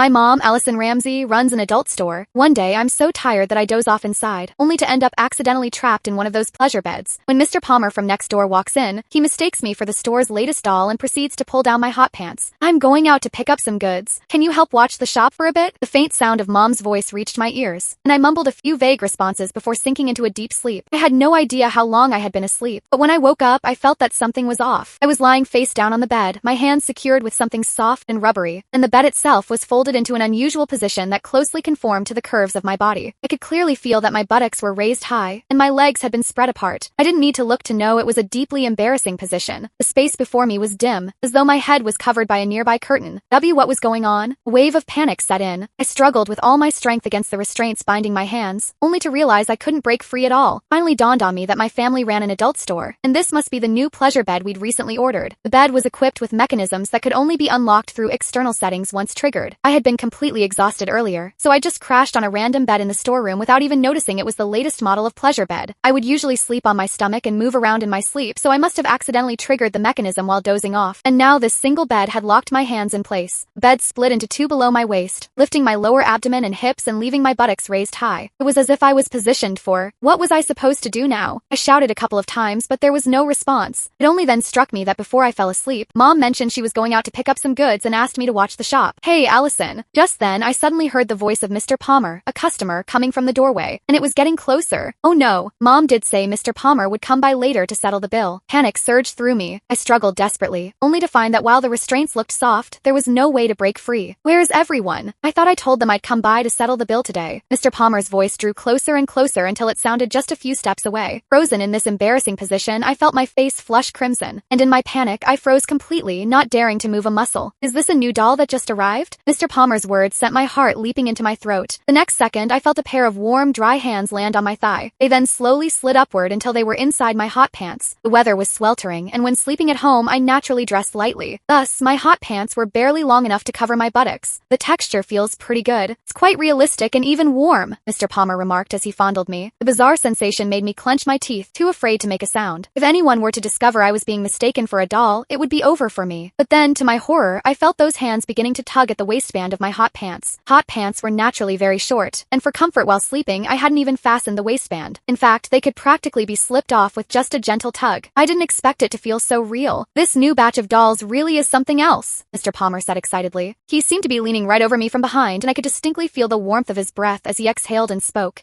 My mom, Allison Ramsey, runs an adult store. One day, I'm so tired that I doze off inside, only to end up accidentally trapped in one of those pleasure beds. When Mr. Palmer from next door walks in, he mistakes me for the store's latest doll and proceeds to pull down my hot pants. I'm going out to pick up some goods. Can you help watch the shop for a bit? The faint sound of Mom's voice reached my ears, and I mumbled a few vague responses before sinking into a deep sleep. I had no idea how long I had been asleep, but when I woke up, I felt that something was off. I was lying face down on the bed, my hands secured with something soft and rubbery, and the bed itself was folded into an unusual position that closely conformed to the curves of my body. I could clearly feel that my buttocks were raised high, and my legs had been spread apart. I didn't need to look to know it was a deeply embarrassing position. The space before me was dim, as though my head was covered by a nearby curtain. What was going on? A wave of panic set in. I struggled with all my strength against the restraints binding my hands, only to realize I couldn't break free at all. Finally dawned on me that my family ran an adult store, and this must be the new pleasure bed we'd recently ordered. The bed was equipped with mechanisms that could only be unlocked through external settings once triggered. I had been completely exhausted earlier, so I just crashed on a random bed in the storeroom without even noticing it was the latest model of pleasure bed. I would usually sleep on my stomach and move around in my sleep, so I must have accidentally triggered the mechanism while dozing off, and now this single bed had locked my hands in place. The bed split into two below my waist, lifting my lower abdomen and hips and leaving my buttocks raised high. It was as if I was positioned for, what was I supposed to do now? I shouted a couple of times, but there was no response. It only then struck me that before I fell asleep, Mom mentioned she was going out to pick up some goods and asked me to watch the shop. Hey, Allison. Just then, I suddenly heard the voice of Mr. Palmer, a customer, coming from the doorway, and it was getting closer. Oh no, Mom did say Mr. Palmer would come by later to settle the bill. Panic surged through me. I struggled desperately, only to find that while the restraints looked soft, there was no way to break free. Where is everyone? I thought I told them I'd come by to settle the bill today. Mr. Palmer's voice drew closer and closer until it sounded just a few steps away. Frozen in this embarrassing position, I felt my face flush crimson, and in my panic, I froze completely, not daring to move a muscle. Is this a new doll that just arrived? Mr. Palmer's words sent my heart leaping into my throat. The next second, I felt a pair of warm, dry hands land on my thigh. They then slowly slid upward until they were inside my hot pants. The weather was sweltering, and when sleeping at home, I naturally dressed lightly. Thus, my hot pants were barely long enough to cover my buttocks. The texture feels pretty good. It's quite realistic and even warm, Mr. Palmer remarked as he fondled me. The bizarre sensation made me clench my teeth, too afraid to make a sound. If anyone were to discover I was being mistaken for a doll, it would be over for me. But then, to my horror, I felt those hands beginning to tug at the waistband of my hot pants. Hot pants were naturally very short, and for comfort while sleeping, I hadn't even fastened the waistband. In fact, they could practically be slipped off with just a gentle tug. I didn't expect it to feel so real. This new batch of dolls really is something else, Mr. Palmer said excitedly. He seemed to be leaning right over me from behind, and I could distinctly feel the warmth of his breath as he exhaled and spoke.